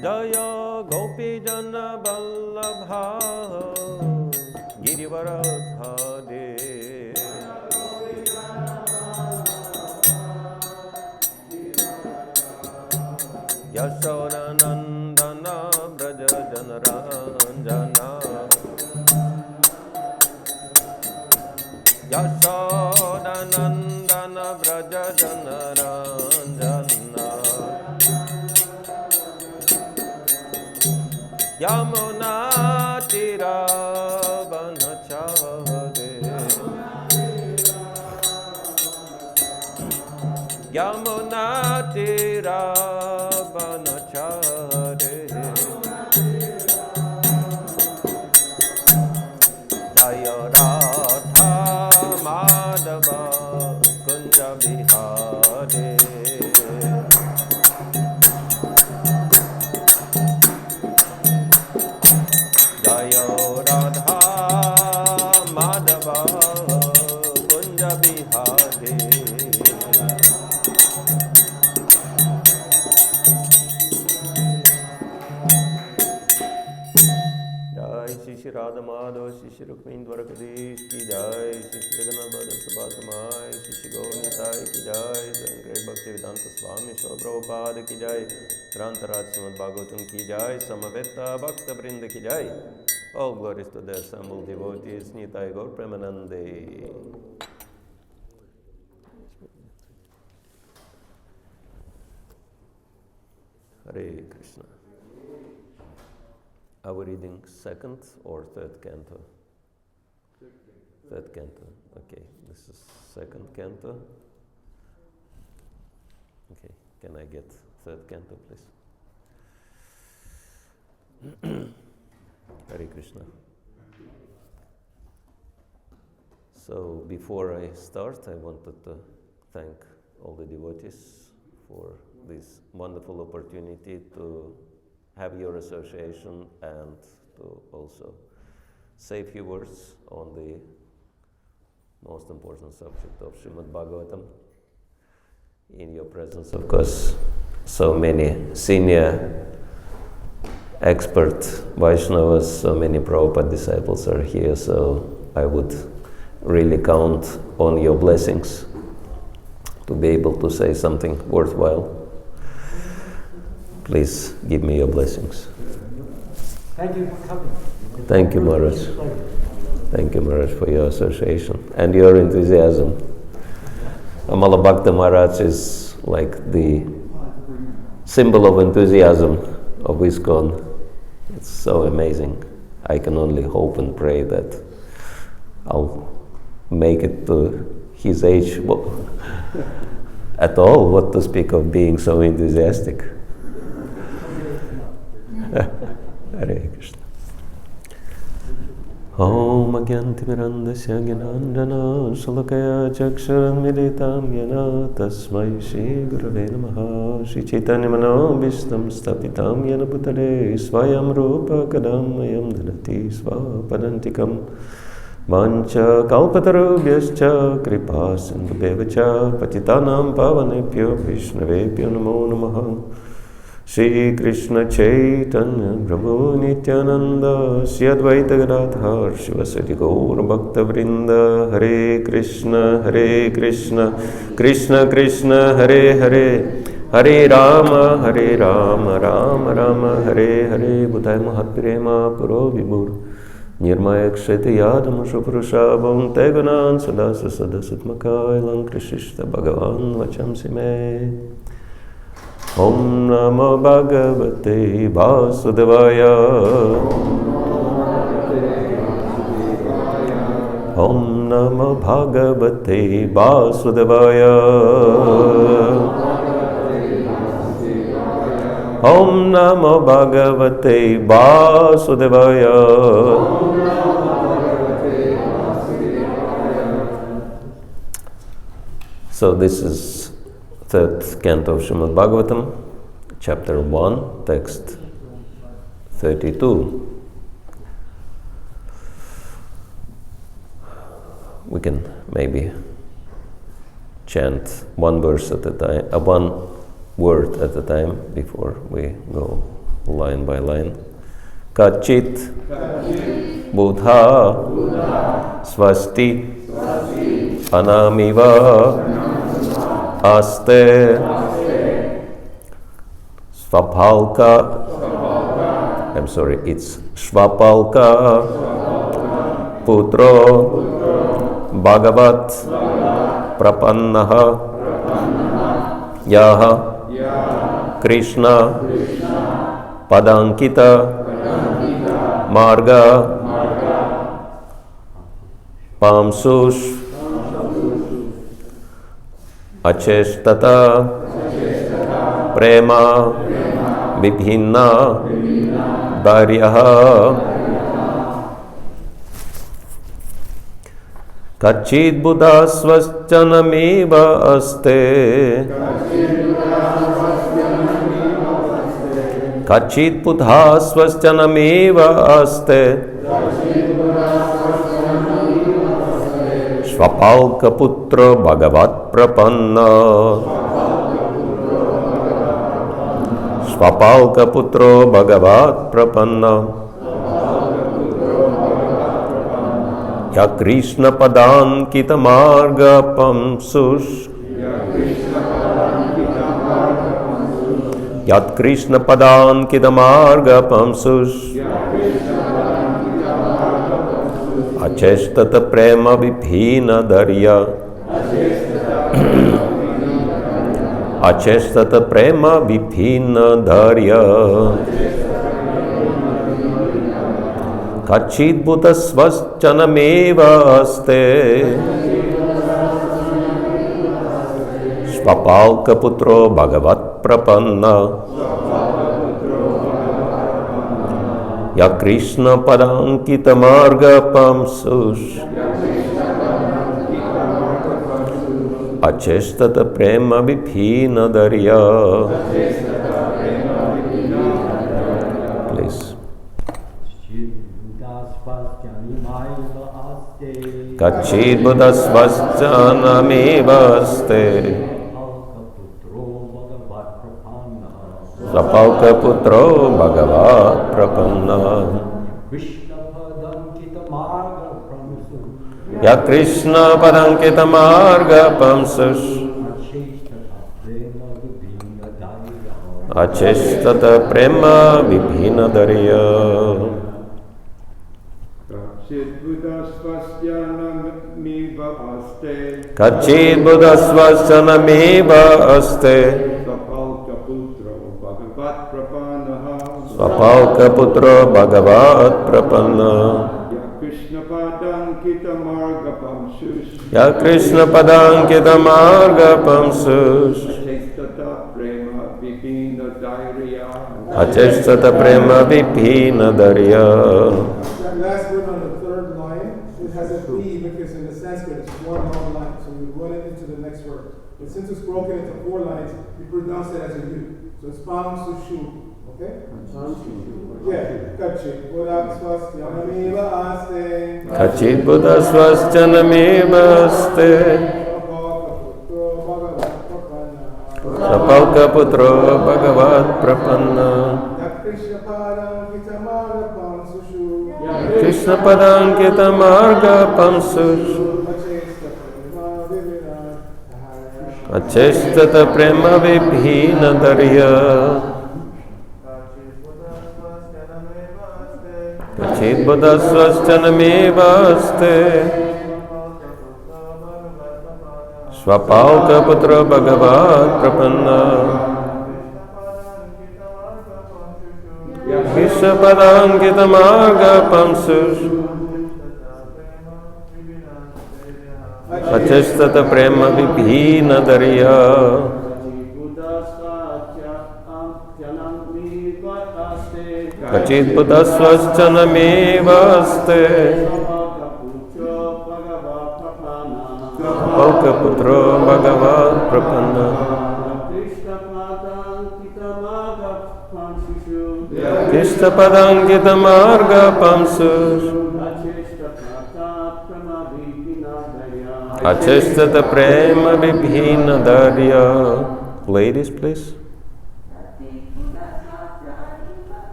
Jaya Gopi Jana Vallabha Girivaradhare Yashoda Nandana Braja Janaranjana Yashoda Nandana Braja Janaranjana Yamuna Tira Vanachare Yamuna Tira Vanachare Jaya Radha Madhava Kunja Vihare Jaya Radha Madhava Kunja Vihare Shri Radha Madhava, Shri Rukmin Dwarakadesh ki jai, Shri Jagannath Sabhatamai, Shri Gaurnitai ki jai, Great Bhakti Vedanta Swami, Srila Prabhupada ki jai, Grantaraj Srimad Bhagavatam ki jai, Samaveta Bhakta Vrinda ki jai. All glories to the assembled devotees, Nitai Gaur Premanande. Hare Krishna. Are we reading second or third canto? Third canto. Okay, this is second canto. Okay, can I get third canto, please? Hare Krishna. So before I start, I wanted to thank all the devotees for this wonderful opportunity to have your association and to also say a few words on the most important subject of Srimad Bhagavatam. In your presence, of course, so many senior expert Vaishnavas, so many Prabhupada disciples are here, so I would really count on your blessings to be able to say something worthwhile. Please give me your blessings. Thank you for coming. Thank you, Maharaj. Thank you, Maharaj, for your association and your enthusiasm. Amala Bhakta Maharaj is like the symbol of enthusiasm of ISKCON. It's so amazing. I can only hope and pray that I'll make it to his age at all, what to speak of being so enthusiastic. Hare Krishna. Om Agyantimirandasya Gyananjana Shalakaya Chaksharam Militam Yana Tasmai Shri Gurave Namaha Shri Chaitanya Manobishtam Stapitam Yana Bhutale Swayam Rupa Kadamayam Dhanati Swapadantikam Mancha Kalpatarubhyascha Kripa Sindhubevacha Patitanam Pavanebhyo Vishnavebhyo Namo Namaha Shri Krishna Chaitanya Prabhu Nityananda Shri Advaita Gadadhar Shivasati Gaur Bhakta Vrinda Hare Krishna Krishna Krishna Hare Hare Hare Rama Rama Rama Hare Hare Budhaya Mahatprema Puro Vibhur Nirmaya Ksheta Yadam Shupurushabam Tegunan Sadasa Sadasatmakai Lankrishishta Bhagavan Vacham Sime Om Namo Bhagavate Vasudevaya Om Namo Bhagavate Vasudevaya Om Namo Bhagavate Vasudevaya So this is third canto of Srimad Bhagavatam, chapter 1, text 32. We can maybe chant one verse at a time, one word at a time before we go line by line. Kachit Buddha Swasti Anamiva Aste Svapalka. I'm sorry, it's Svapalka Putro Bhagavat Prapannaha Yaha Krishna Padankita Marga Pamsush Acheshtata Prema Vibhinna Daryaha Kachid Buddha Swasjanameva Aste Kachid Buddha Swasjanameva Aste Svapalka Putra Bhagavat Prapanna Svapalka Putro Bhagavat Prapanna Ya Krishna Padankita Marga Pamsush Yat Krishna Padankita Marga Pamsush Acheshtata Prema Vibhina Darya Acheshtata Prema Vibhina Darya Kachid Buddha Swasjanameva Aste Svapalka Putro Bhagavat Prapanna Ya Krishna Padankita Marga Pamsush Acheshtata Prema Vibhina Darya. Please. Kachid Buddha Swasjanameva Aste Svapalka Putro Bhagavat Prapanna Ya Krishna Padankita Marga Pamsush Acheshtata Prema Vibhina Darya Kachid Buddha Swasjanameva Aste Svapalka Putro Bhagavat Prapanna Ya Krishna Padankita Marga Pamsush Acheshtata Prema Vibhina Darya. That last word on the third line, it has a P because in the Sanskrit it's one long line, so you run it into the next word. But since it's broken into 4 lines, you pronounce it as a U. So it's Pamsushu. Okay? Yeah, Kachid Buddha Swasjanameva Aste. Kachid Buddha Swasjanameva Aste Svapalka Putro Bhagavat Prapanna Krishna Padankita Marga Pamsush Acheshtata Prema Vibhina Darya Kachid Buddha Swasjanameva Aste Svapalka Putra Bhagavat Prapanna Krishna Padankita Marga Pamsush Acheshtata Prema Vibhina Darya Kachid Buddha Swasjanameva Aste Svapalka Putro Bhagavat Prapanna Krishna Padankita Marga Pamsush Achestata prema vibhina darya. Ladies, please.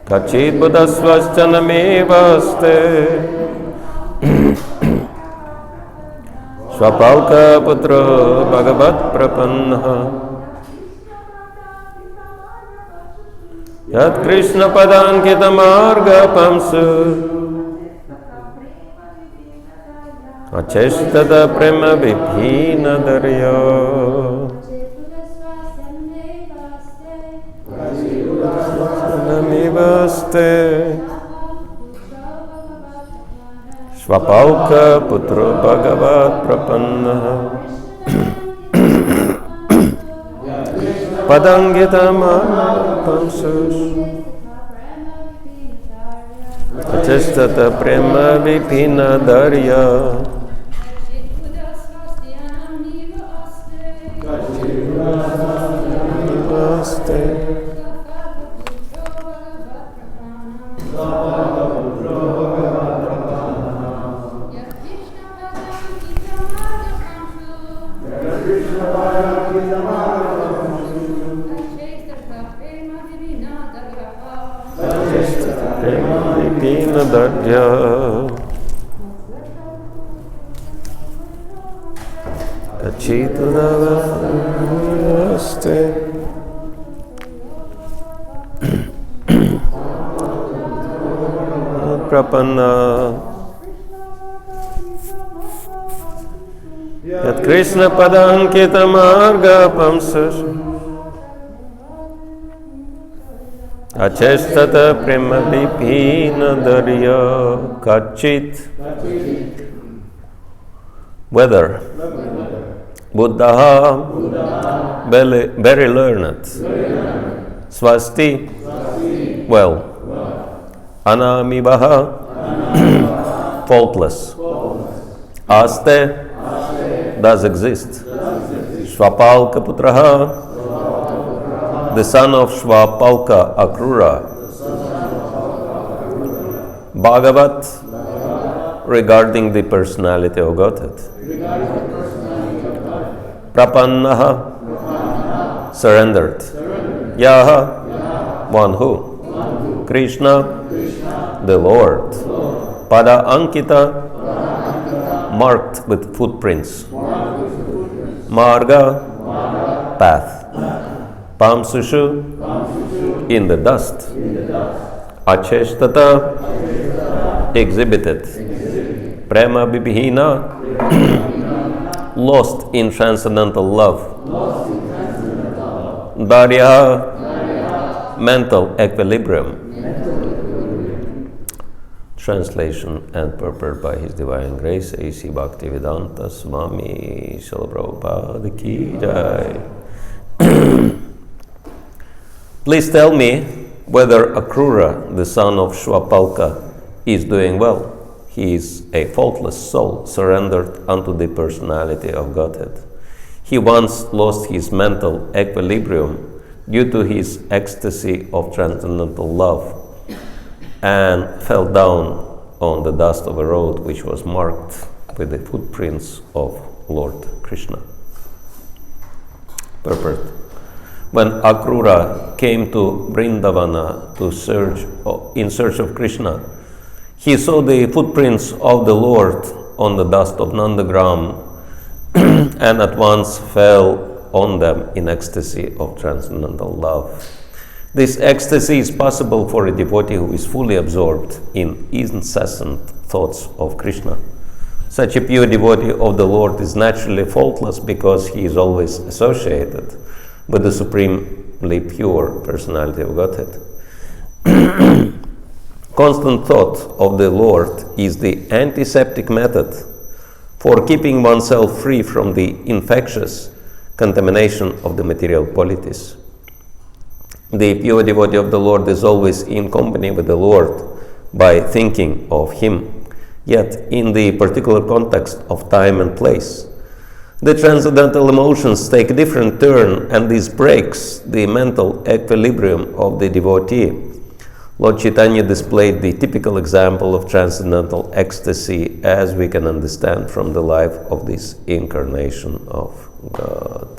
Kachit budasvascanamevaste. Swapalka putra bhagavat prapanna. Yat Krishna padankita marga pamsu. Acheshtada prema vibhina darya. Namivaste Swapalka putra bhagavat prapanna. Padangita pamsus Achestata prema vibhina darya. Darya. Achitudavaste Prapanna Yat Krishna padankita marga pamsas Achestata prema vibhina darya. Kachit. Whether Buddha very learned. Swasti well. Anamivaha faultless. Aste does exist. Swapalka putraha the son of Swapalka Akrura. Bhagavat regarding the personality of Godhead. Prapannaha surrendered. Yaha one who. Krishna the Lord. Pada Ankita marked with footprints. Marga path. Pamsushu in the dust. Acheshtata exhibited. Prema vibhina lost in transcendental love. Darya mental equilibrium. Translation and purport by His Divine Grace A.C. Bhakti Swami Srila Prabhupada Ki Jai. Please tell me whether Akrura, the son of Swapalka, is doing well. He is a faultless soul surrendered unto the personality of Godhead. He once lost his mental equilibrium due to his ecstasy of transcendental love and fell down on the dust of a road which was marked with the footprints of Lord Krishna. Purport. When Akrura came to Vrindavana in search of Krishna, he saw the footprints of the Lord on the dust of Nandagram and at once fell on them in ecstasy of transcendental love. This ecstasy is possible for a devotee who is fully absorbed in incessant thoughts of Krishna. Such a pure devotee of the Lord is naturally faultless because he is always associated with the supremely pure personality of Godhead. Constant thought of the Lord is the antiseptic method for keeping oneself free from the infectious contamination of the material polities. The pure devotee of the Lord is always in company with the Lord by thinking of Him, yet in the particular context of time and place. The transcendental emotions take a different turn, and this breaks the mental equilibrium of the devotee. Lord Chaitanya displayed the typical example of transcendental ecstasy as we can understand from the life of this incarnation of God.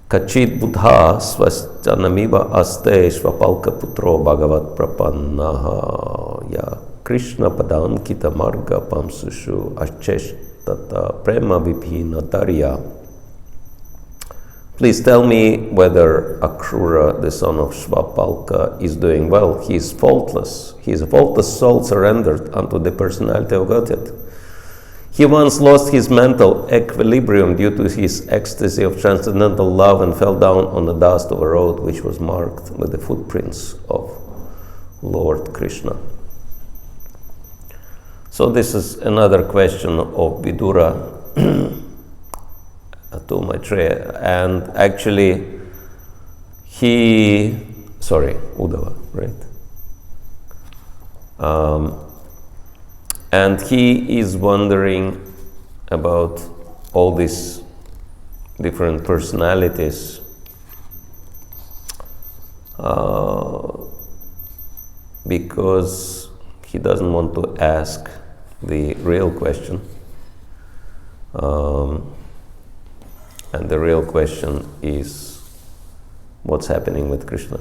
Kachit buddha swastyanamiva aste svapalka putro bhagavat prapannaha ya Krishna padankita marga pamsushu acheshtata prema vipina darya. Please tell me whether Akrura, the son of Svapalka, is doing well. He is faultless. He is a faultless soul surrendered unto the personality of Godhead. He once lost his mental equilibrium due to his ecstasy of transcendental love and fell down on the dust of a road which was marked with the footprints of Lord Krishna. So this is another question of Vidura to Maitreya, and actually Uddhava, right? And he is wondering about all these different personalities because he doesn't want to ask the real question. And the real question is what's happening with Krishna,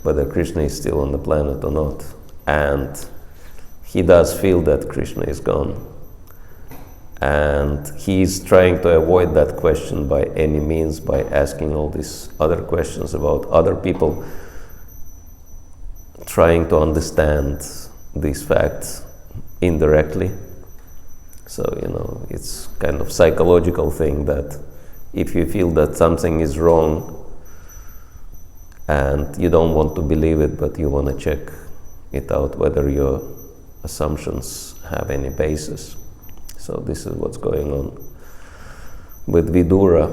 whether Krishna is still on the planet or not. And he does feel that Krishna is gone. And he's trying to avoid that question by any means by asking all these other questions about other people, trying to understand these facts indirectly. So, it's kind of psychological thing that if you feel that something is wrong and you don't want to believe it, but you want to check it out whether your assumptions have any basis. So this is what's going on with Vidura.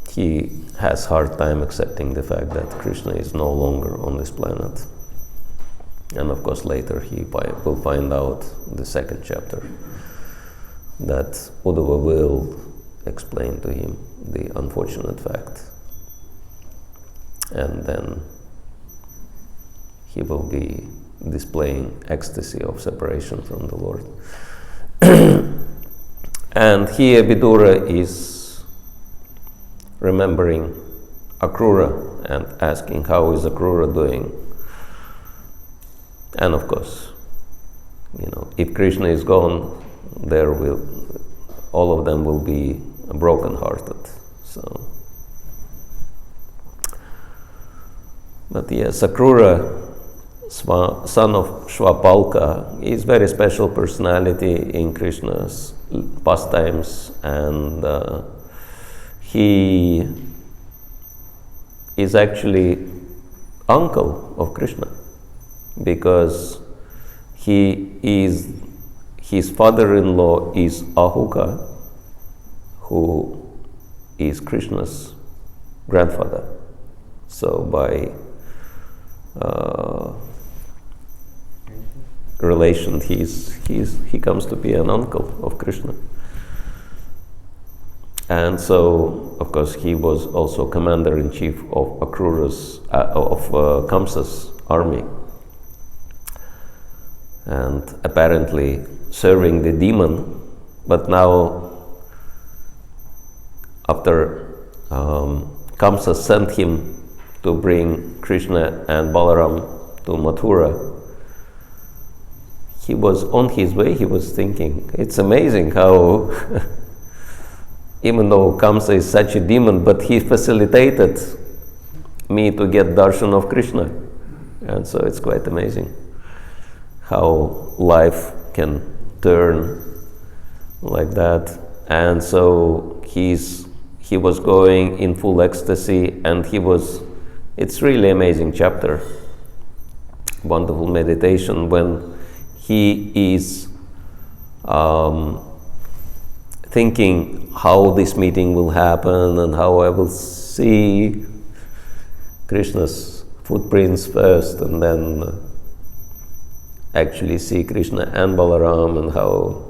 He has hard time accepting the fact that Krishna is no longer on this planet. And of course later he will find out in the second chapter that Uddhava will explain to him the unfortunate fact. And then he will be displaying ecstasy of separation from the Lord. And here Vidura is remembering Akrura and asking how is Akrura doing. And of course, if Krishna is gone, all of them will be broken-hearted. So, but yes, Akrura, son of Shvapalka, is very special personality in Krishna's pastimes, and he is actually uncle of Krishna, because his father-in-law is Ahuka, who is Krishna's grandfather. So by relation, he comes to be an uncle of Krishna. And so, of course, he was also commander-in-chief of Kamsa's army, and apparently serving the demon. But now, after Kamsa sent him to bring Krishna and Balaram to Mathura, he was on his way, he was thinking, it's amazing how even though Kamsa is such a demon, but he facilitated me to get darshan of Krishna. And so it's quite amazing how life can turn like that. And so he was going in full ecstasy, and it's really amazing chapter, wonderful meditation when he is thinking how this meeting will happen and how I will see Krishna's footprints first and then actually see Krishna and Balaram, and how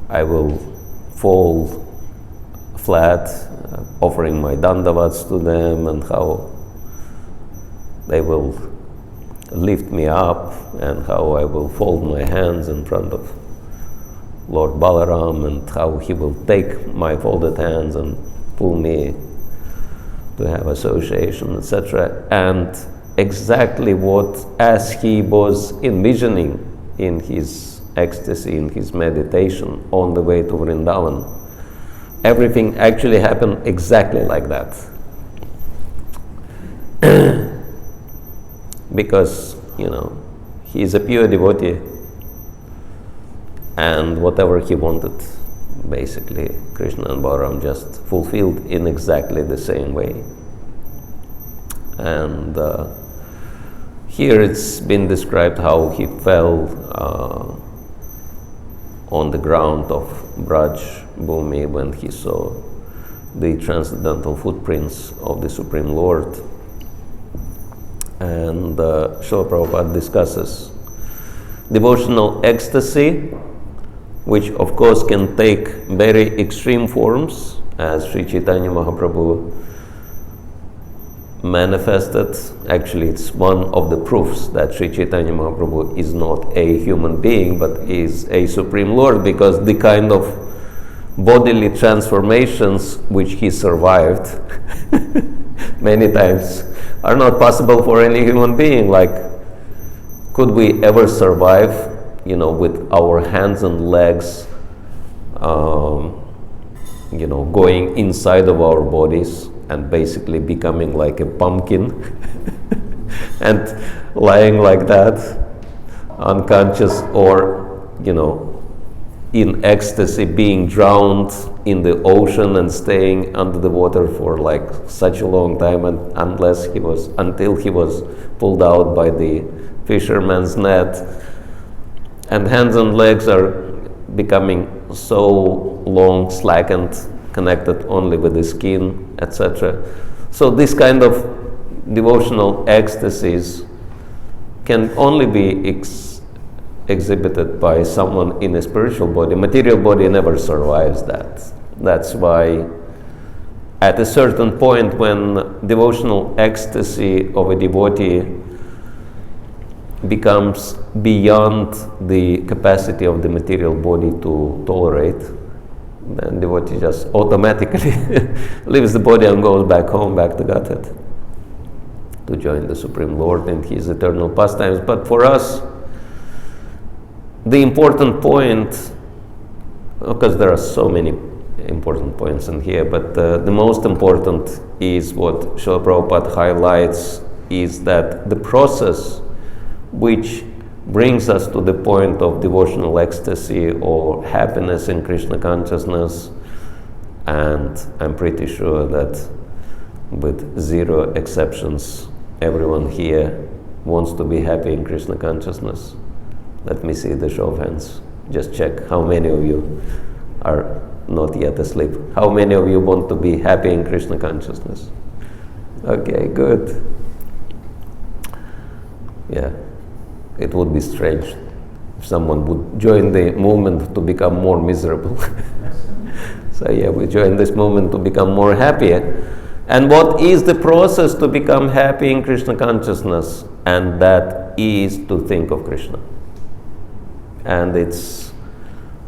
I will fall flat, offering my dandavats to them, and how they will lift me up, and how I will fold my hands in front of Lord Balaram, and how he will take my folded hands and pull me to have association, etc. And exactly what, as he was envisioning in his ecstasy, in his meditation on the way to Vrindavan, everything actually happened exactly like that. Because, he is a pure devotee, and whatever he wanted, basically, Krishna and Balaram just fulfilled in exactly the same way. And here it's been described how he fell on the ground of Braj Bhumi when he saw the transcendental footprints of the Supreme Lord. And Srila Prabhupada discusses devotional ecstasy, which of course can take very extreme forms, as Sri Chaitanya Mahaprabhu manifested. Actually, it's one of the proofs that Sri Chaitanya Mahaprabhu is not a human being, but is a Supreme Lord, because the kind of bodily transformations which he survived many times are not possible for any human being. Like, could we ever survive, with our hands and legs, going inside of our bodies and basically becoming like a pumpkin and lying like that, unconscious, or, in ecstasy, being drowned in the ocean and staying under the water for like such a long time, and until he was pulled out by the fisherman's net, and hands and legs are becoming so long, slackened, connected only with the skin, etc. So this kind of devotional ecstasies can only be exhibited by someone in a spiritual body. Material body never survives that. That's why at a certain point, when devotional ecstasy of a devotee becomes beyond the capacity of the material body to tolerate, then devotee just automatically leaves the body and goes back home, back to Godhead, to join the Supreme Lord in his eternal pastimes. But for us, the important point, because there are so many important points in here, but the most important is what Srila Prabhupada highlights, is that the process which brings us to the point of devotional ecstasy or happiness in Krishna consciousness, and I'm pretty sure that with zero exceptions, everyone here wants to be happy in Krishna consciousness. Let me see the show of hands. Just check how many of you are not yet asleep. How many of you want to be happy in Krishna consciousness? Okay, good. Yeah, it would be strange if someone would join the movement to become more miserable. So yeah, we join this movement to become more happy. And what is the process to become happy in Krishna consciousness? And that is to think of Krishna. And it's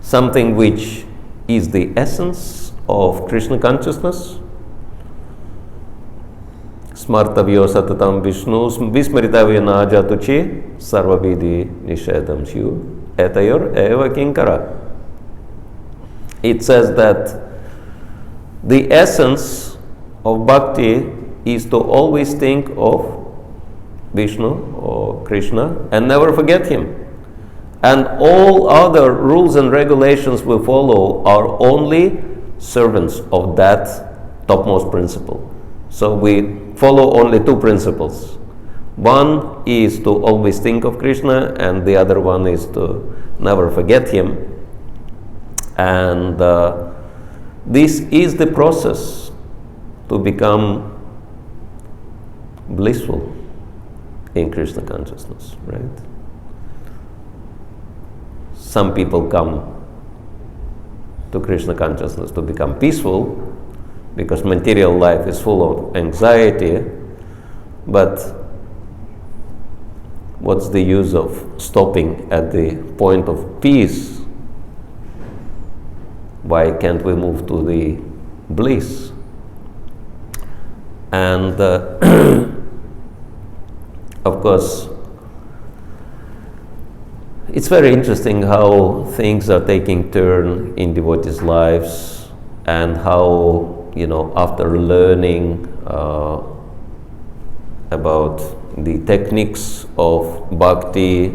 something which is the essence of Krishna consciousness. Smartavyo satatam Vishnu vismaritavyo na jatuchi sarvavidi nishedam syu etayor eva kinkara. It says that the essence of bhakti is to always think of Vishnu or Krishna and never forget him. And all other rules and regulations we follow are only servants of that topmost principle. So we follow only two principles. One is to always think of Krishna, and the other one is to never forget him. And this is the process to become blissful in Krishna consciousness, right? Some people come to Krishna consciousness to become peaceful. because material life is full of anxiety, but what's the use of stopping at the point of peace? Why can't we move to the bliss? And of course, it's very interesting how things are taking turn in devotees' lives, and how, after learning about the techniques of bhakti,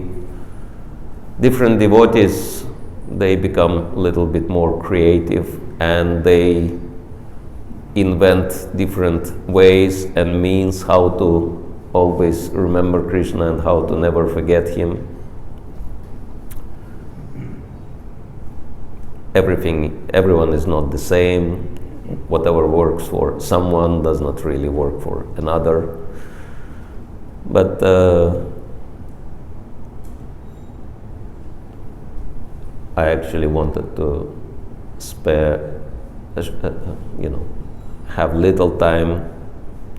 different devotees, they become a little bit more creative, and they invent different ways and means how to always remember Krishna and how to never forget him. Everyone is not the same. Whatever works for someone does not really work for another. But I actually wanted to spare, have little time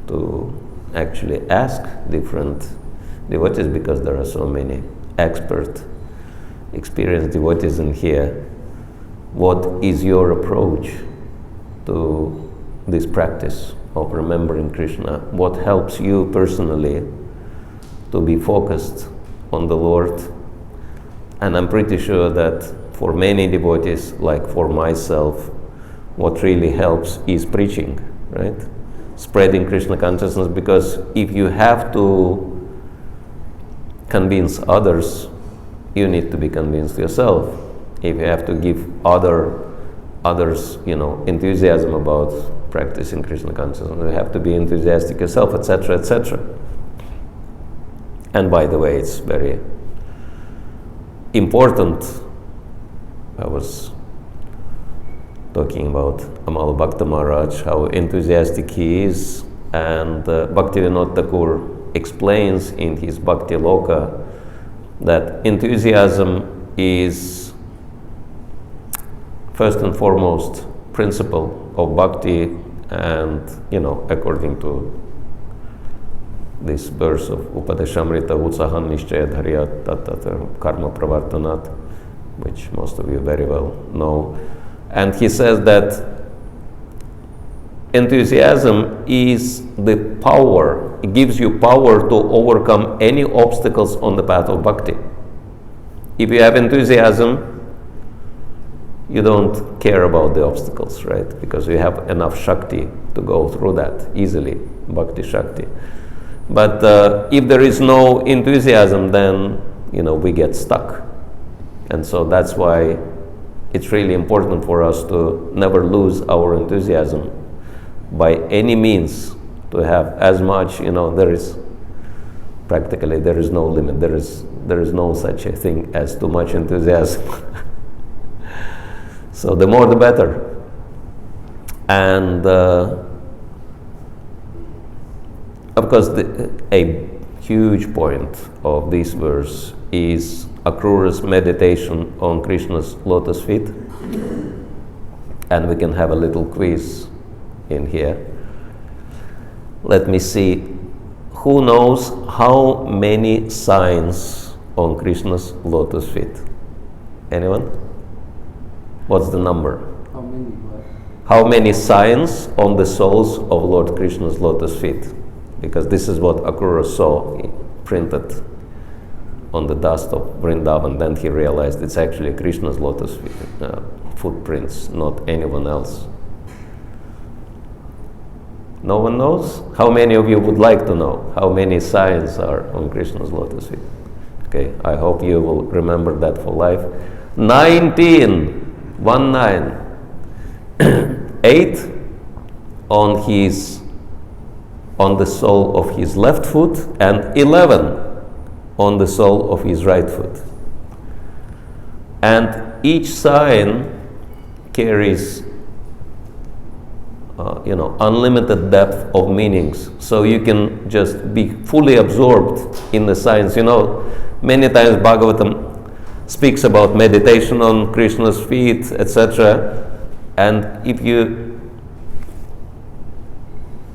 to actually ask different devotees, because there are so many expert, experienced devotees in here. What is your approach to this practice of remembering Krishna? What helps you personally to be focused on the Lord? And I'm pretty sure that for many devotees, like for myself, what really helps is preaching, right? Spreading Krishna consciousness, because if you have to convince others, you need to be convinced yourself. If you have to give others, enthusiasm about practicing Krishna consciousness, you have to be enthusiastic yourself, etc., etc. And by the way, it's very important. I was talking about Amal Bhakta Maharaj, how enthusiastic he is, and Bhaktivinoda Thakur explains in his Bhakti Loka that enthusiasm is first and foremost principle of bhakti, and according to this verse of Upadeshamrita, Utsahan Nishchaya Dharyat Tat Karma Pravartanat, which most of you very well know. And he says that enthusiasm is the power, it gives you power to overcome any obstacles on the path of bhakti. If you have enthusiasm, you don't care about the obstacles, right? Because you have enough Shakti to go through that easily, Bhakti Shakti. But if there is no enthusiasm, then, we get stuck. And so that's why it's really important for us to never lose our enthusiasm by any means, to have as much, there is no limit. There is no such a thing as too much enthusiasm. So the more the better. And of course, a huge point of this verse is Akrura's meditation on Krishna's lotus feet. And we can have a little quiz in here. Let me see. Who knows how many signs on Krishna's lotus feet? Anyone? What's the number? How many what? How many signs on the soles of Lord Krishna's lotus feet? Because this is what Akrura saw printed on the dust of Vrindavan. Then he realized it's actually Krishna's lotus feet, footprints, not anyone else. No one knows? How many of you would like to know how many signs are on Krishna's lotus feet? Okay, I hope you will remember that for life. 19. 19. 8 on the sole of his left foot, and 11 on the sole of his right foot. And each sign carries unlimited depth of meanings, so you can just be fully absorbed in the signs. Many times Bhagavatam speaks about meditation on Krishna's feet, etc. And if you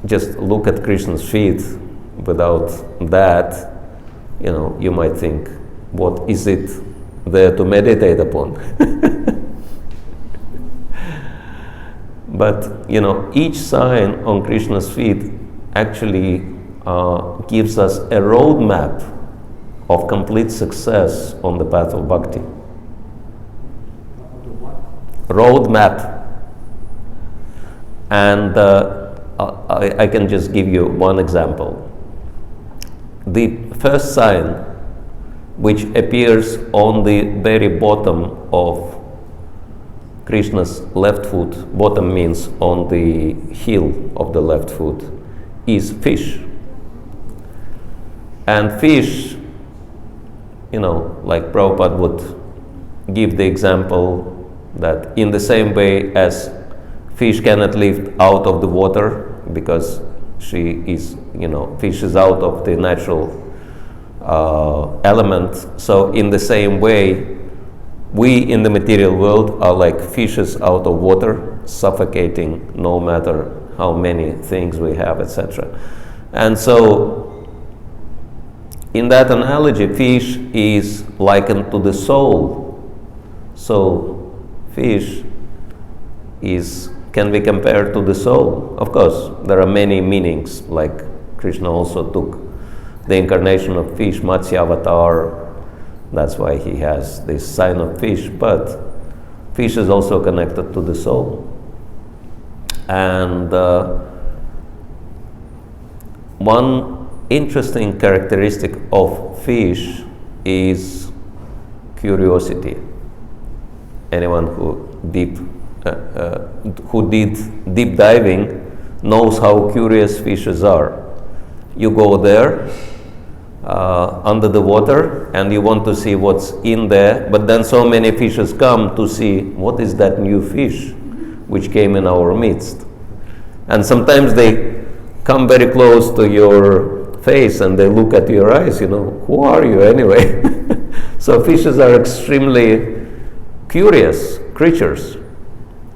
just look at Krishna's feet without that, you might think, what is it there to meditate upon? But, each sign on Krishna's feet actually gives us a roadmap of complete success on the path of bhakti. Roadmap. And I can just give you one example. The first sign, which appears on the very bottom of Krishna's left foot, bottom means on the heel of the left foot, is fish. And fish, like Prabhupada would give the example that in the same way as fish cannot live out of the water because she is, fish is out of the natural element. So in the same way, we in the material world are like fishes out of water, suffocating no matter how many things we have, etc. And so, in that analogy, fish is likened to the soul. So, fish can be compared to the soul. Of course, there are many meanings, like Krishna also took the incarnation of fish, Matsya avatar. That's why he has this sign of fish, but fish is also connected to the soul. And one interesting characteristic of fish is curiosity. Anyone who did deep diving knows how curious fishes are. You go there under the water and you want to see what's in there, but then so many fishes come to see what is that new fish which came in our midst. And sometimes they come very close to your face and they look at your eyes, who are you anyway? So fishes are extremely curious creatures,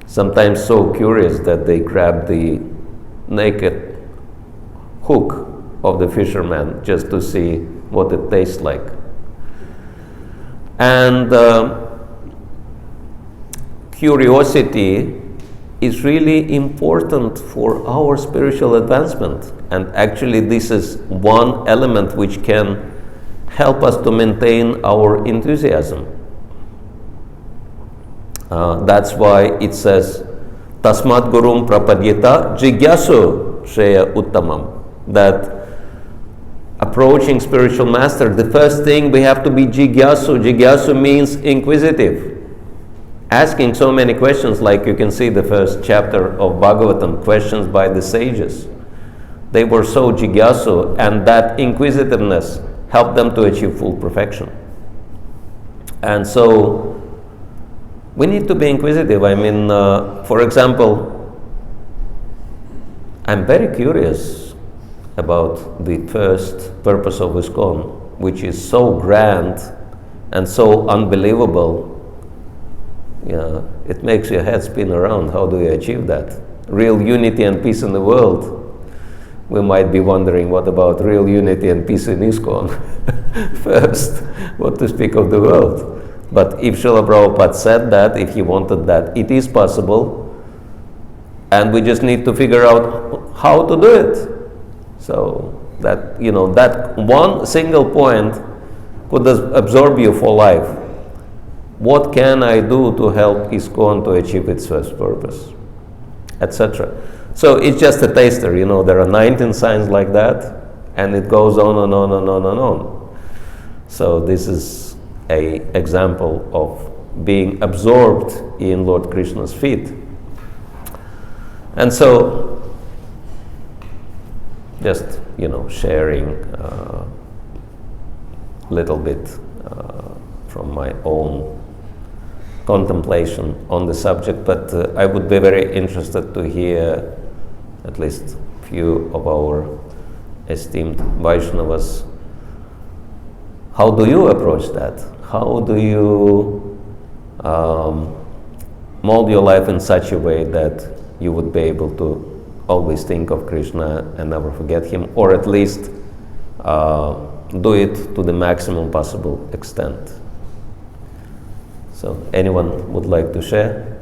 sometimes so curious that they grab the naked hook of the fisherman just to see what it tastes like. And curiosity is really important for our spiritual advancement. And actually this is one element which can help us to maintain our enthusiasm. That's why it says, Tasmat Gurum Prapadyeta Jigyasu Shreya Uttamam. That approaching spiritual master, the first thing we have to be Jigyasu. Jigyasu means inquisitive. Asking so many questions, like you can see the first chapter of Bhagavatam, questions by the sages. They were so Jigyasu, and that inquisitiveness helped them to achieve full perfection. And so, we need to be inquisitive. I mean, for example, I'm very curious about the first purpose of ISKCON, which is so grand and so unbelievable. Yeah, it makes your head spin around. How do you achieve that? Real unity and peace in the world. We might be wondering, what about real unity and peace in ISKCON? First, what to speak of the world? But if Srila Prabhupada said that, if he wanted that, it is possible. And we just need to figure out how to do it. So that, that one single point could absorb you for life. What can I do to help ISKCON to achieve its first purpose, etc. So it's just a taster, there are 19 signs like that, and it goes on and on and on and on. So this is an example of being absorbed in Lord Krishna's feet. And so, just, sharing a little bit from my own contemplation on the subject, but I would be very interested to hear at least few of our esteemed Vaishnavas. How do you approach that? How do you mold your life in such a way that you would be able to always think of Krishna and never forget him, or at least do it to the maximum possible extent. So, anyone would like to share?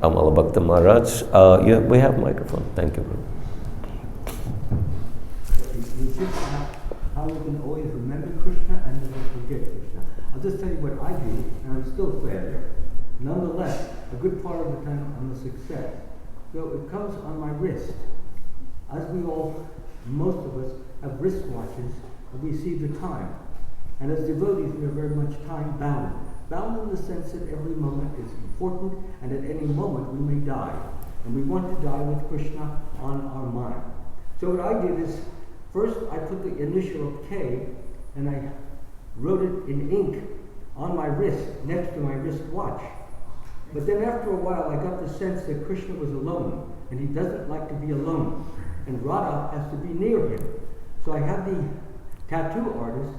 Amala Bhakti Maharaj. We have microphone. Thank you. You should ask how we can always remember Krishna and never forget Krishna. I'll just tell you what I do, and I'm still a failure. Nonetheless, a good part of the time I'm a success. So it comes on my wrist. As we all, most of us, have wristwatches, and we see the time. And as devotees, we are very much time bound. Bound in the sense that every moment is important, and at any moment we may die. And we want to die with Krishna on our mind. So what I did is, first I put the initial of K, and I wrote it in ink on my wrist, next to my wristwatch. But then after a while, I got the sense that Krishna was alone, and he doesn't like to be alone, and Radha has to be near him. So I had the tattoo artist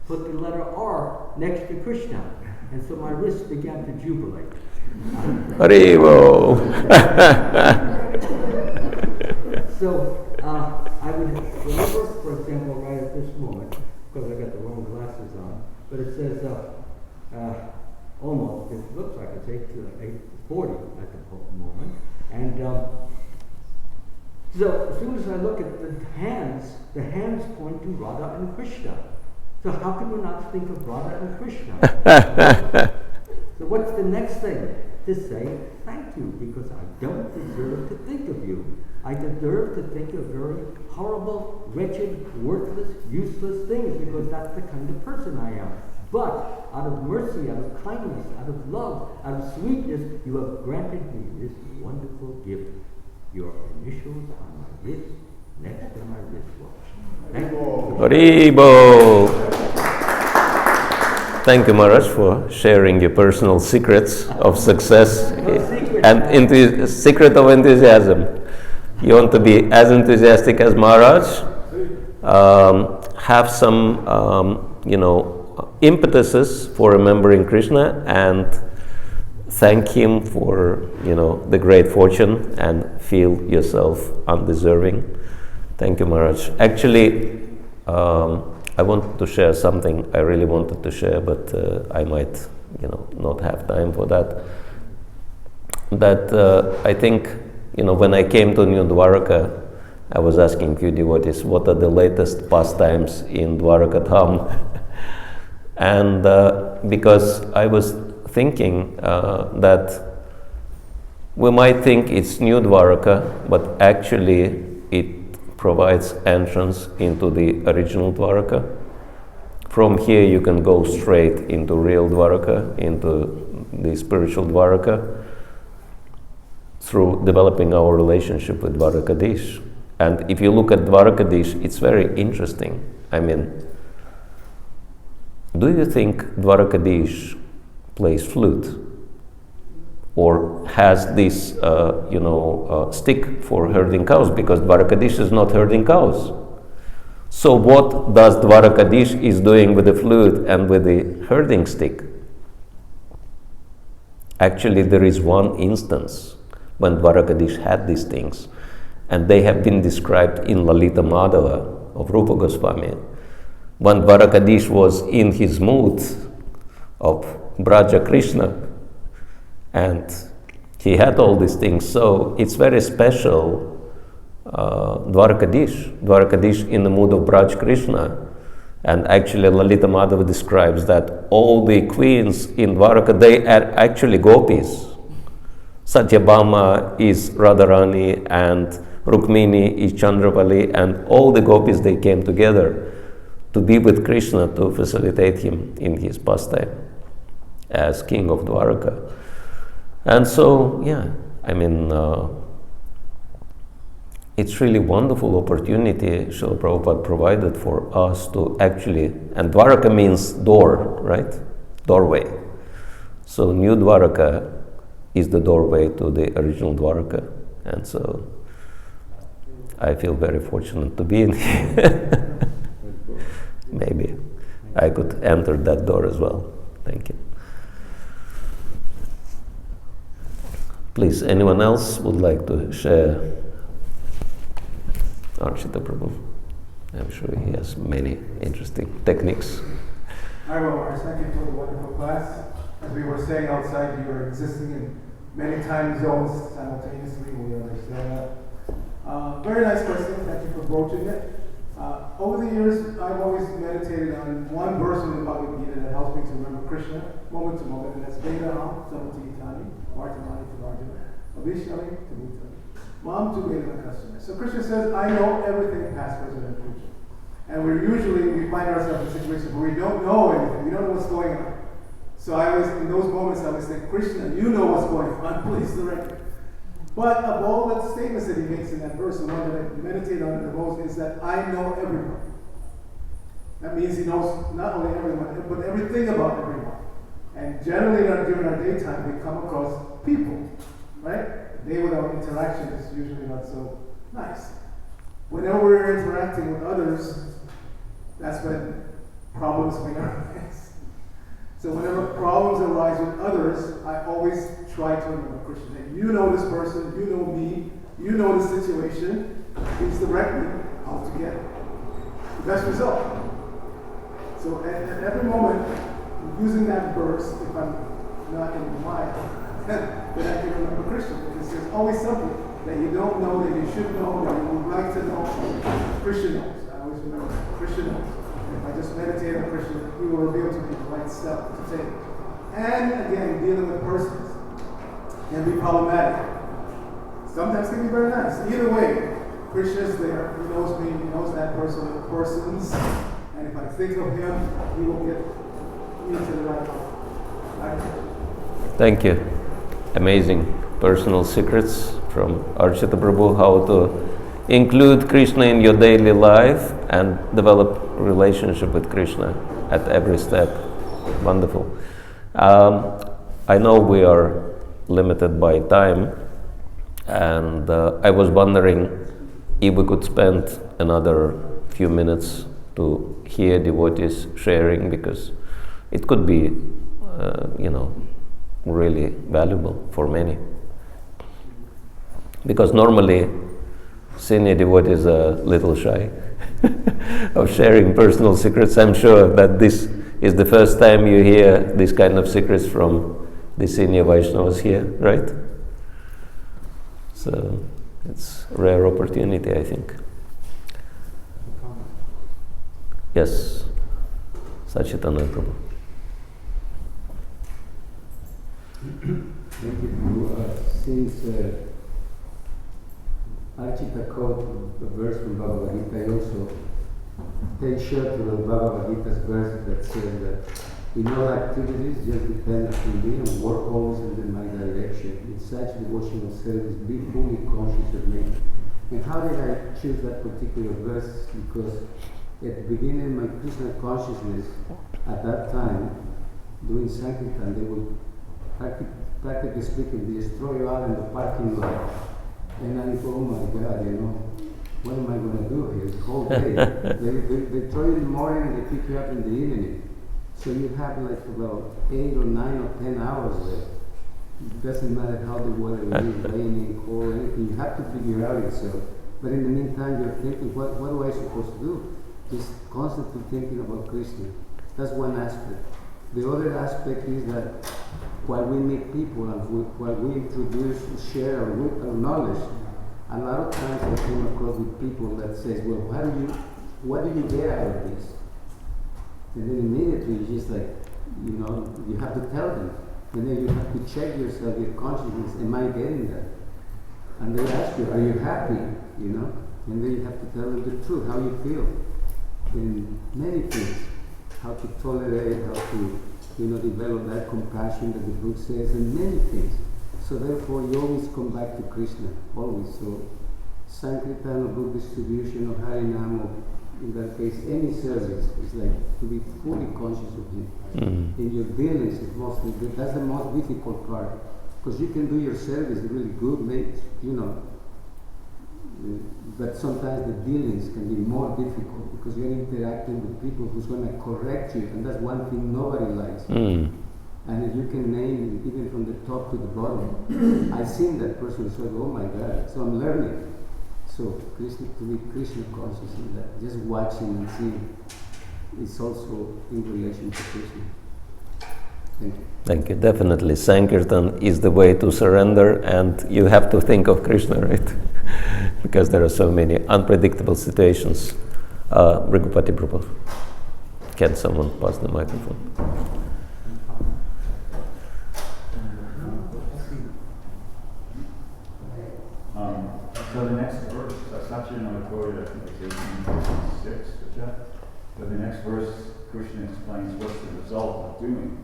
put the letter R next to Krishna, and so my wrist began to jubilate. Haribo! So I would remember, for example, right at this moment, because I got the wrong glasses on, but it says almost, it looks like it's 8:40 at the moment. And so as soon as I look at the hands point to Radha and Krishna. So how can we not think of Radha and Krishna? So what's the next thing? To say thank you, because I don't deserve to think of you. I deserve to think of very horrible, wretched, worthless, useless things, because that's the kind of person I am. But out of mercy, out of kindness, out of love, out of sweetness, you have granted me this wonderful gift. Your initials on my wrist, next to my wristwatch. Thank you. Haribo! Thank you, Maharaj, for sharing your personal secrets of success and secret of enthusiasm. You want to be as enthusiastic as Maharaj, have some, impetuses for remembering Krishna, and thank him for, the great fortune, and feel yourself undeserving. Thank you, Maharaj. Actually, I wanted to share something I really wanted to share, but I might, not have time for that. That I think, when I came to New Dwaraka, I was asking few devotees, what are the latest pastimes in Dwaraka Dham? And because I was thinking that we might think it's New Dwaraka, but actually it provides entrance into the original Dwaraka. From here you can go straight into real Dwaraka, into the spiritual Dwaraka, through developing our relationship with Dwarakadish. And if you look at Dwarakadish, it's very interesting. I mean, do you think Dwarakadish plays flute? Or has this, stick for herding cows? Because Dwarakadish is not herding cows. So what does Dwarakadish is doing with the flute and with the herding stick? Actually, there is one instance when Dwarakadish had these things, and they have been described in Lalita Madhava of Rupa Goswami. When Dwarakadish was in his mood of Braja Krishna, and he had all these things, so it's very special. Dwarakadish in the mood of Braj Krishna, and actually Lalita Madhava describes that all the queens in Dwaraka, they are actually gopis. Satyabhama is Radharani, and Rukmini is Chandravali, and all the gopis, they came together to be with Krishna, to facilitate him in his pastime as king of Dwaraka. And so, it's really wonderful opportunity Srila Prabhupada provided for us to actually, and Dwaraka means door, right? Doorway. So New Dwaraka is the doorway to the original Dwaraka. And so I feel very fortunate to be in here. Maybe I could enter that door as well. Thank you. Please, anyone else would like to share Archita Prabhu? I'm sure he has many interesting techniques. I will. Thank you for the wonderful class. As we were saying outside, you are existing in many time zones simultaneously. We understand that. Very nice question. Thank you for broaching it. Over the years, I've always meditated on one verse in the Bhagavad Gita that helps me to remember Krishna moment to moment, and that's Vedaham Samati Tani, Vartamani Tavarjana, Avishali Tamutani, Mam Tu Vedana Customer. So Krishna says, I know everything past, present, and future. And we find ourselves in situations where we don't know anything, we don't know what's going on. So in those moments, I always think, Krishna, you know what's going on, please direct me. But of all the statements that he makes in that verse, the one that I meditate on the most is that I know everyone. That means he knows not only everyone, but everything about everyone. And generally during our daytime, we come across people, right? A day without interaction is usually not so nice. Whenever we're interacting with others, that's when problems may arise. So whenever problems arise with others, I always try to remember Krishna. That you know this person, you know me, you know the situation. Please direct me how to get the best result. So at every moment, using that verse, if I'm not in the mind, then I can remember Krishna. Because there's always something that you don't know, that you should know, that you would like to know. Krishna knows. I always remember Krishna knows. If I just meditate on Krishna, he will reveal to me the right step to take. And again, dealing with persons can be problematic. Sometimes can be very nice. Either way, Krishna is there. He knows me, he knows that person or persons. And if I think of him, he will get me to the right path. Thank you. Amazing personal secrets from Archita Prabhu, how to include Krishna in your daily life and develop relationship with Krishna at every step. Wonderful. I know we are limited by time, and I was wondering if we could spend another few minutes to hear devotees sharing, because it could be, really valuable for many. Because normally senior devotees are a little shy of sharing personal secrets. I'm sure that this is the first time you hear this kind of secrets from the senior Vaishnavas here, right? So it's a rare opportunity, I think. Yes, Sachitana Prabhu. Thank you. Since Archita quoted a verse from Bhagavad Gita, I also take shelter of Bhagavad Gita's verse that says that in all activities just depend upon me and work always under my direction. In such devotional service, be fully conscious of me. And how did I choose that particular verse? Because at the beginning of my Krishna consciousness, at that time, doing Sankirtan, they would practically speaking, destroy you out in the parking lot. And I thought, oh my God, what am I going to do here the whole day? they throw you in the morning and they pick you up in the evening. So you have like about 8 or 9 or 10 hours there. It doesn't matter how the weather is, raining, cold, anything. You have to figure out yourself. But in the meantime, you're thinking, what am I supposed to do? Just constantly thinking about Krishna. That's one aspect. The other aspect is that while we meet people and while we introduce, share our knowledge, a lot of times I came across with people that says, well, what do you get out of this? And then immediately it's just like, you have to tell them. And then you have to check yourself, your consciousness, am I getting that? And they ask you, are you happy? And then you have to tell them the truth, how you feel. In many things, how to tolerate, how to develop that compassion that the book says, and many things. So therefore, you always come back to Krishna, always. So Sankirtan or book distribution or Harinam, or in that case, any service is like to be fully conscious of Him. Mm-hmm. In your dealings, that's the most difficult part, because you can do your service really good, but sometimes the dealings can be more difficult because you're interacting with people who's going to correct you, and that's one thing nobody likes. Mm. And if you can name even from the top to the bottom. I've seen that person, so I go, oh my God, so I'm learning. So Krishna, to be Krishna conscious in that, just watching and seeing, is also in relation to Krishna. Thank you. Thank you. Definitely, Sankirtan is the way to surrender, and you have to think of Krishna, right? Because there are so many unpredictable situations. Rigupati Prabhu, can someone pass the microphone? So the next verse, Satyana quoted, I think it's 1856, but the next verse, Krishna explains what's the result of doing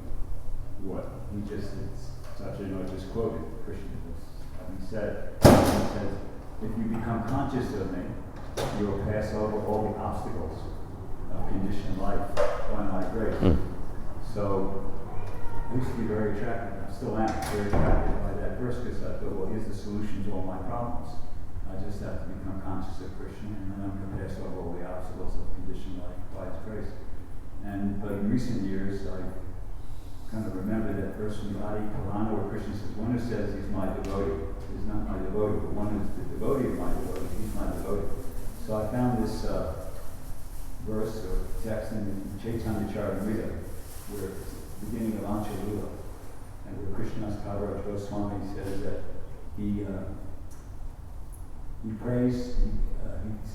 what he just did. Satyana just quoted, Krishna was having said. He says, if you become conscious of me, you will pass over all the obstacles of conditioned life by my grace. So I used to be very attracted, I still am very attracted by that verse because I thought, well, here's the solution to all my problems. I just have to become conscious of Krishna, and then I'm going to pass over all the obstacles of conditioned life by His grace. But in recent years, I kind of remember that verse from the Adi Purana where Krishna says, one who says he's my devotee is not my devotee, but one who's the devotee of my devotee, he's my devotee. So I found this verse or text in Chaitanya Charitamrita, where it's the beginning of Anjalula, and where Krishna's Sagar Swami says that he prays,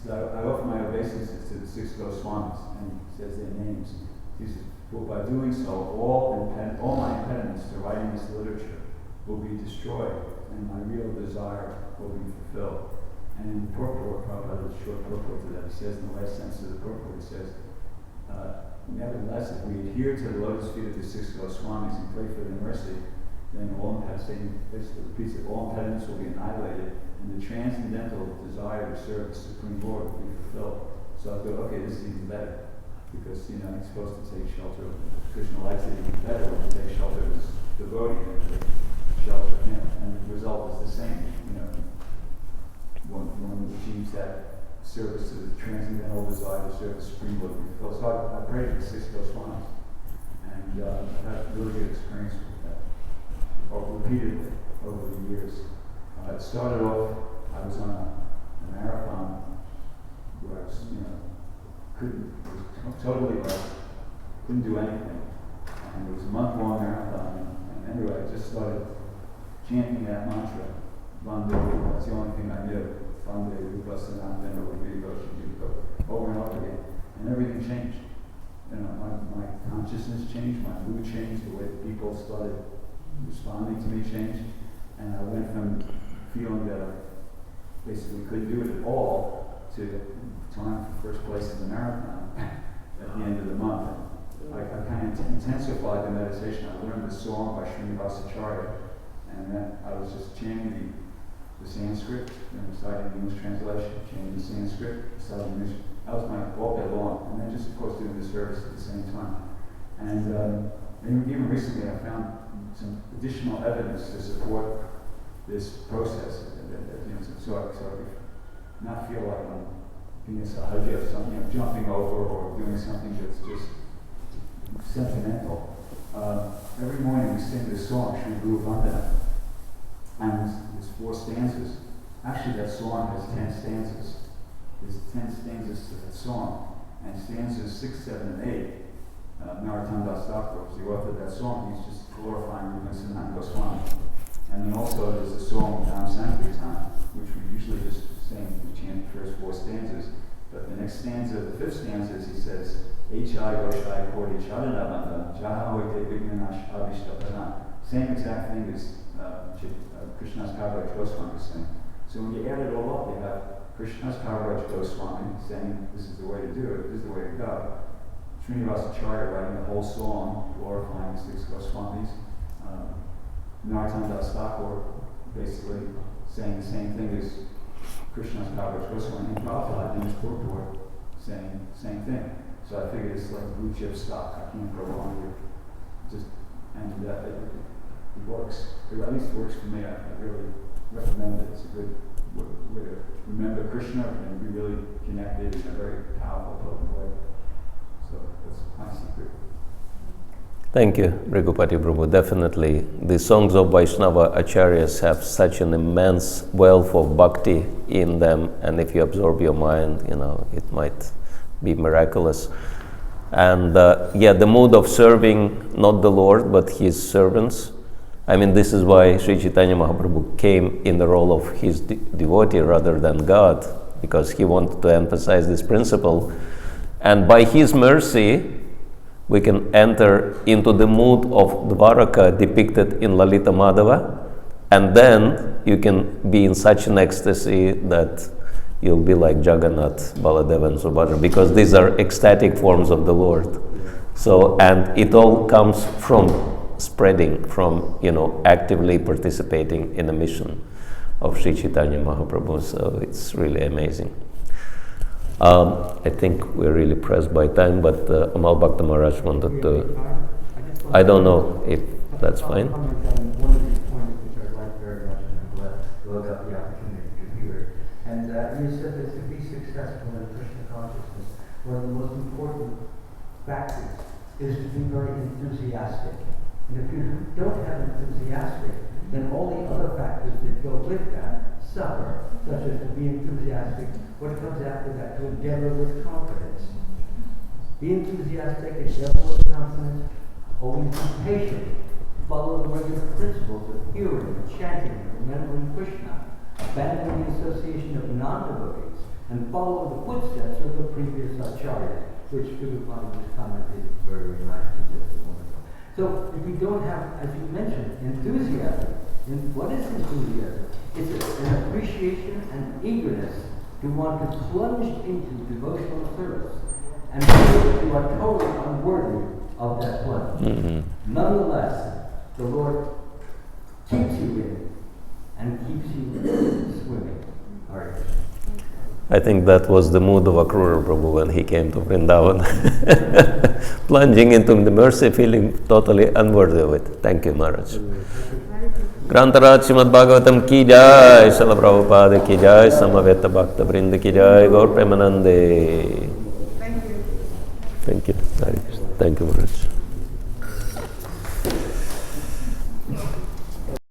I offer my obeisances to the 6 Goswamis, and he says their names. He says, well, by doing so, all my impediments to writing this literature will be destroyed, and my real desire will be fulfilled. And in the purport, Prabhupada, the short purport to that, he says in the last sentence of the purport, he says, nevertheless, if we adhere to the lotus feet of the 6 Goswamis and pray for their mercy, then all impediments will be annihilated, and the transcendental desire to serve the Supreme Lord will be fulfilled. So I thought, okay, this is even better, because he's supposed to take shelter of Krishna likes it even better when you take shelter of his devotee and take shelter of him, and the result is the same. One achieves that service to the transcendental desire to serve the Supreme Lord will be fulfilled. So I prayed for 6 Goswamis, and I've had a really good experience with that, repeatedly over the years. It started off, I was on a marathon where I was, couldn't do anything. And it was a month-long marathon. And anyway, I just started chanting that mantra. Vande, that's the only thing I knew. Vande, Vipassana, over and over again. And everything changed. My consciousness changed, my mood changed, the way people started responding to me changed. And I went from feeling that I basically couldn't do it at all to time for first place in the marathon at the end of the month. I kind of intensified the meditation. I learned the song by Srinivasacharya, and then I was just chanting the Sanskrit, reciting the English translation, chanting the Sanskrit, reciting the English. That was my all day long, and then just of course doing the service at the same time. And even recently, I found some additional evidence to support this process, so I could not feel like I'm being a sahaja of something, jumping over or doing something that's just sentimental. Every morning we sing this song, Shri Guru Vandana, and it's 4 stanzas. Actually, that song has 10 stanzas. There's 10 stanzas to that song, and stanzas 6, 7, and 8. Narottam Das Thakur was the author of that song. He's just glorifying Rupa Sanatana Goswami. And then also there's the song Nam Sankirtan, which we usually just sing, we chant the first 4 stanzas. But the next stanza, the 5th stanza, he says, H.I. Goshai Kodi Charanavanda, Jaha Hoite Vignanash Avishtapadana. Same exact thing as Krishna's Kaviraj Goswami is saying. So when you add it all up, you have Krishna's Kaviraj Goswami saying, this is the way to do it, this is the way to go. Srinivasacharya writing the whole song, glorifying the 6 Goswamis. Narottam Das Thakur basically saying the same thing as Krishna's Kaviraj Goswami, and Prabhupada in his purport saying the same thing. So I figured it's like a blue chip stock. I can't go wrong here. It works. It at least works for me. I really recommend it. It's a good way to remember Krishna and be really connected in a very powerful, potent way. So that's my secret. Thank you, Bhrigupati Prabhu. Definitely, the songs of Vaishnava Acharyas have such an immense wealth of bhakti in them, and if you absorb your mind, it might be miraculous. And the mood of serving not the Lord, but His servants. I mean, this is why Sri Chaitanya Mahaprabhu came in the role of his devotee rather than God, because he wanted to emphasize this principle. And by His mercy, we can enter into the mood of Dvaraka depicted in Lalita Madhava, and then you can be in such an ecstasy that you'll be like Jagannath, Baladeva and Subhadra, because these are ecstatic forms of the Lord. So, and it all comes from spreading, from, actively participating in the mission of Sri Chaitanya Mahaprabhu. So it's really amazing. I think we're really pressed by time, but Amal Bhakta Maharaj wanted to, I don't know if that's fine. One of these points which I like very much, and I'm glad I got the opportunity to hear it. And you said that to be successful in Krishna consciousness, one of the most important factors is to be very enthusiastic. And if you don't have enthusiastic, then all the other factors that go with that suffer, such as to be enthusiastic. What comes after that? To endeavor with confidence. Be enthusiastic, endeavor with confidence, always be patient. Follow the regular principles of hearing, chanting, remembering Krishna, abandon the association of non-devotees, and follow the footsteps of the previous acharyas, which Prabhupada just commented very, very nicely, just wonderful. So if you don't have, as you mentioned, enthusiasm, what is enthusiasm? It's an appreciation and eagerness to want to plunge into devotional service and feel that you are totally unworthy of that plunge. Mm-hmm. Nonetheless, the Lord keeps you in and keeps you swimming. All right. I think that was the mood of Akrura Prabhu when he came to Vrindavan. Plunging into the mercy, feeling totally unworthy of it. Thank you, Maharaj. Grantaraj Srimad Bhagavatam ki jai, Srila Prabhupada ki jai, Samaveta Bhakta Vrinda ki jai, Gaur Premanande. Thank you. Thank you. Hare Krishna. Thank you, Maharaj.